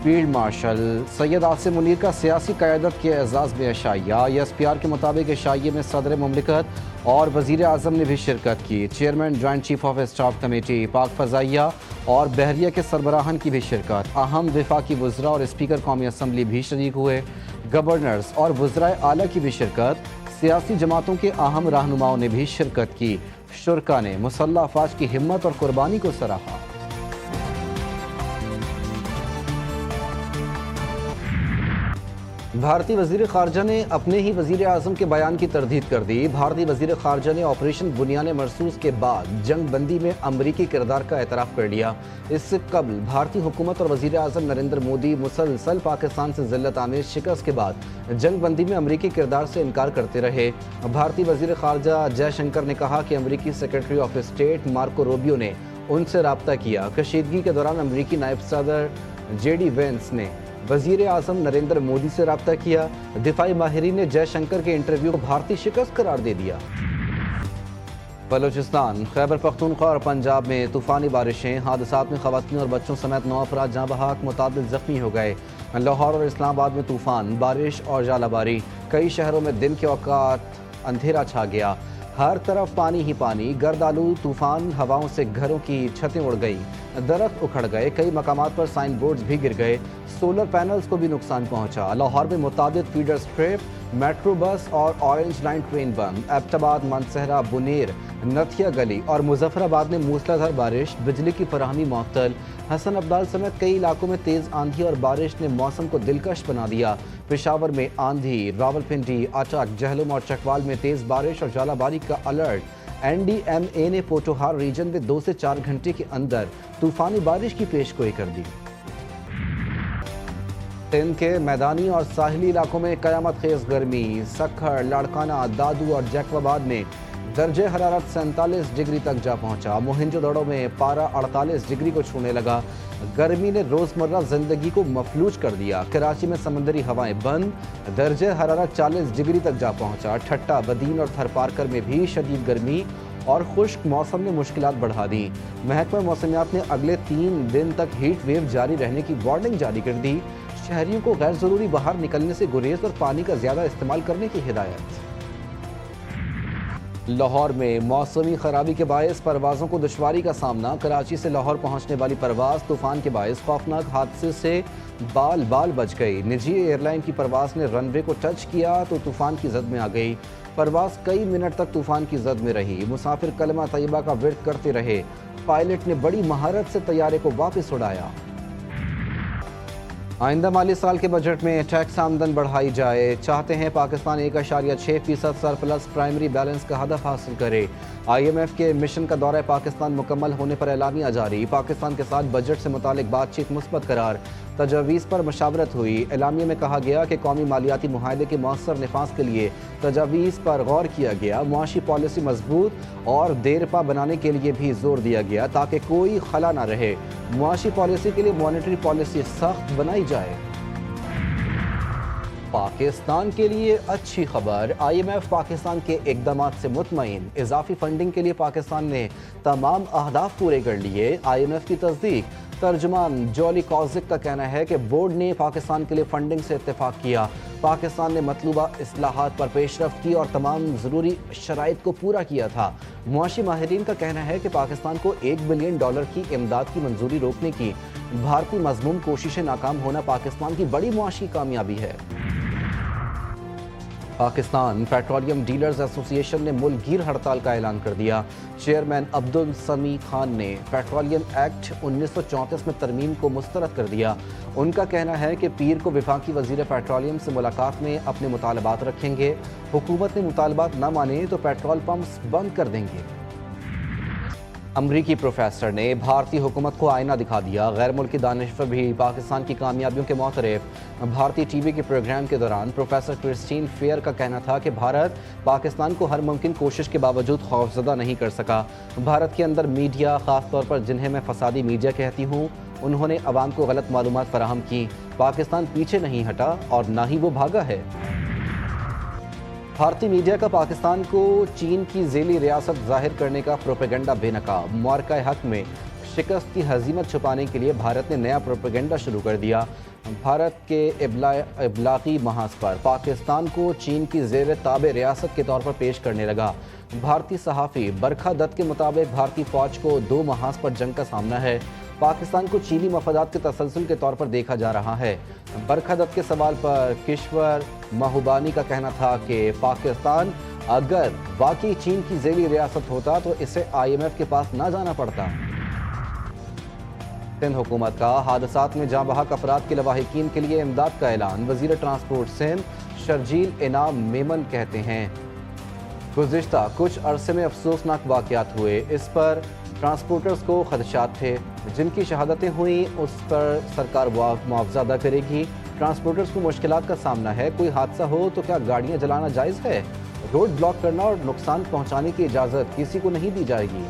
Field marshal Syed Asim Munir का सियासी क़यादत के एजाज़ में एशाइया। ESPR के मुताबिक एशाइये में सदर मुमलिकत और वज़ीर आज़म ने भी शिरकत की। Chairman joint chief of staff committee, पाक फ़ज़ाइया और बहरिया के सरबराहान की भी शिरकत। अहम वफाकी वज़रा और स्पीकर कौमी असम्बली भी शरीक हुए। गवर्नर्स और वज़राए आला की भी शिरकत। सियासी जमातों के अहम रहनुमाओं ने भी शिरकत की। शुरका ने मुसल्लह अफवाज की हिम्मत और कुर्बानी को सराहा। भारतीय वज़ीर ख़ारजा ने अपने ही वज़ीर आज़म के बयान की तरदीद कर दी। भारतीय वज़ीर ख़ारजा ने ऑपरेशन बुनियान मरसूस के बाद जंग बंदी में अमरीकी किरदार का एतराफ़ कर लिया। इससे कबल भारतीय हुकूमत और वज़ीर आज़म नरेंद्र मोदी मुसलसल पाकिस्तान से ज़िल्लत आमेज़ शिकस्त के बाद जंग बंदी में अमरीकी किरदार से इनकार करते रहे। भारतीय वज़ीर ख़ारजा जयशंकर ने कहा कि अमरीकी secretary of state Marco Rubio ने उनसे रब्ता किया। कशीदगी के दौरान अमरीकी नायब सदर JD वेंस ने वज़ीर आज़म नरेंद्र मोदी से रब्ता किया। दिफाई माहिरीन ने जयशंकर के इंटरव्यू को भारतीय शिकस्त करार दे दिया। बलोचिस्तान, खैबर पख्तूनख्वा और पंजाब में तूफ़ानी बारिशें। हादसात में ख़वातीन और बच्चों समेत 9 अफराद जहाँ बहक, मुताबिक ज़ख्मी हो गए। लाहौर और इस्लामाबाद में तूफ़ान, बारिश और जालाबारी। कई शहरों में दिन के औकात अंधेरा छा गया। हर तरफ पानी ही पानी। गर्दालू तूफान हवाओं से घरों की छतें उड़ गई, दरख्त उखड़ गए। कई मकामात पर साइन बोर्ड्स भी गिर गए। सोलर पैनल्स को भी नुकसान पहुंचा। लाहौर में मुतादिद फीडर स्ट्रिप, मेट्रो बस और ऑरेंज लाइन ट्रेन बंद। एबटाबाद, मानसहरा, बुनेर, नथिया गली और मुजफ्फराबाद में मूसलाधार बारिश, बिजली की फराहमी मुअत्तल। हसन अब्दाल समेत कई इलाकों में तेज़ आंधी और बारिश ने मौसम को दिलकश बना दिया। पेशावर में आंधी, रावलपिंडी, अटक, जहलुम और चकवाल में तेज़ बारिश और जालाबारी का अलर्ट। NDMA ने पोटोहार रीजन में 2 से 4 घंटे के अंदर तूफानी बारिश की पेशगोई कर दी। सिंध के मैदानी और साहिली इलाकों में कयामत खेज गर्मी। सखर, लाड़काना, दादू और जैकबाबाद में दर्जे हरारत 47 डिग्री तक जा पहुंचा। मोहनजोदड़ो में पारा 48 डिग्री को छूने लगा। गर्मी ने रोज़मर्रा ज़िंदगी को मफलूज कर दिया। कराची में समंदरी हवाएं बंद, दर्जे हरारत 40 डिग्री तक जा पहुंचा। ठट्टा, बदीन और थरपारकर में भी शदीद गर्मी और खुश्क मौसम ने मुश्किलात बढ़ा दी। महकमा मौसमियात ने अगले 3 दिन तक हीट वेव जारी रहने की वार्निंग जारी कर दी। शहरियों को गैर ज़रूरी बाहर निकलने से गुरेज और पानी का ज़्यादा इस्तेमाल करने की हिदायत। लाहौर में मौसमी खराबी के बायस परवाज़ों को दुश्वारी का सामना। कराची से लाहौर पहुंचने वाली परवाज़ तूफ़ान के बायस खौफनाक हादसे से बाल बाल बच गई। निजी एयरलाइन की परवाज़ ने रनवे को टच किया तो तूफ़ान की जद में आ गई। परवाज़ कई मिनट तक तूफ़ान की जद में रही। मुसाफिर कलमा तैयबा का विर्द करते रहे। पायलट ने बड़ी महारत से तैयारे को वापस उड़ाया। आइंदा माली साल के बजट में टैक्स आमदन बढ़ाई जाए। चाहते हैं पाकिस्तान 1.6% सरप्लस प्राइमरी बैलेंस का हदफ हासिल करे। IMF के मिशन का दौरा पाकिस्तान मुकम्मल होने पर एलामिया जारी। पाकिस्तान के साथ बजट से मुतालिक बातचीत मुस्बत करार। तजावीज़ पर मशावरत हुई। एलामिया में कहा गया कि कौमी मालियाती मुआहदे के मौसर नफाज के लिए तजावीज़ पर गौर किया गया। मुआशी पॉलिसी मजबूत और देरपा बनाने के लिए भी जोर दिया गया ताकि कोई खला ना रहे। मुआशी पॉलिसी के लिए मॉनेटरी पॉलिसी सख्त बनाई जाए। पाकिस्तान के लिए अच्छी खबर। IMF पाकिस्तान के इकदाम से मुतमईन। इजाफी फंडिंग के लिए पाकिस्तान ने तमाम अहदाफ पूरे कर लिए। IMF की तस्दीक। तर्जुमान जॉली कॉजिक का कहना है कि बोर्ड ने पाकिस्तान के लिए फंडिंग से इत्तेफाक किया। पाकिस्तान ने मतलूबा इस्लाहात पर पेशरफ्त की और तमाम ज़रूरी शराइत को पूरा किया था। मुआशी माहिरीन का कहना है कि पाकिस्तान को $1 बिलियन की इमदाद की मंजूरी रोकने की भारतीय मज़मूम कोशिशें नाकाम होना पाकिस्तान की बड़ी मुआशी कामयाबी है। पाकिस्तान पेट्रोलियम डीलर्स एसोसिएशन ने मुल्कगीर हड़ताल का ऐलान कर दिया। चेयरमैन अब्दुल समी खान ने पेट्रोलियम एक्ट 1934 में तरमीम को मुस्तरद कर दिया। उनका कहना है कि पीर को वफाकी वज़ीर पेट्रोलियम से मुलाकात में अपने मुतालबात रखेंगे। हुकूमत ने मुतालबात न माने तो पेट्रोल पंप्स बंद कर देंगे। अमरीकी प्रोफेसर ने भारतीय हुकूमत को आईना दिखा दिया। गैर मुल्की दानिश्वर भी पाकिस्तान की कामयाबियों के मोतरफ। भारतीय टीवी के प्रोग्राम के दौरान प्रोफेसर क्रिस्टीन फेयर का कहना था कि भारत पाकिस्तान को हर मुमकिन कोशिश के बावजूद खौफजदा नहीं कर सका। भारत के अंदर मीडिया, ख़ास तौर पर जिन्हें मैं फसादी मीडिया कहती हूँ, उन्होंने अवाम को गलत मालूमात फराहम की। पाकिस्तान पीछे नहीं हटा और ना ही वो भागा है। भारतीय मीडिया का पाकिस्तान को चीन की ज़ेली रियासत जाहिर करने का प्रोपेगेंडा बेनकाब। मुआरका हक में शिकस्त की हजीमत छुपाने के लिए भारत ने नया प्रोपेगेंडा शुरू कर दिया। भारत के इब्लागी महाज पर पाकिस्तान को चीन की ज़ेर ताबे रियासत के तौर पर पेश करने लगा। भारतीय सहाफ़ी बरखा दत्त के मुताबिक भारतीय फ़ौज को 2 महाज पर जंग का सामना है। पाकिस्तान को चीनी मफादात के तसलसल के तौर पर देखा जा रहा है। बरखा दत्त के सवाल पर किश्वर महबूबानी का कहना था कि पाकिस्तान अगर वाकई चीन की ज़ेली रियासत होता तो इसे IMF के पास ना जाना पड़ता। सिंध हुकूमत का हादसात में जाँ बहक अफराद के लवाहिकीन के लिए इमदाद का ऐलान। वज़ीर ट्रांसपोर्ट सिंध शर्जील इनाम मेमन कहते हैं, गुज़िश्ता कुछ अरसे में अफसोसनाक वाक़यात हुए, इस पर ट्रांसपोर्टर्स को खदशात थे। जिनकी शहादतें हुई उस पर सरकार मुआवजा अदा करेगी। ट्रांसपोर्टर्स को मुश्किलात का सामना है। कोई हादसा हो तो क्या गाड़ियाँ जलाना जायज़ है? रोड ब्लॉक करना और नुकसान पहुँचाने की इजाज़त किसी को नहीं दी जाएगी।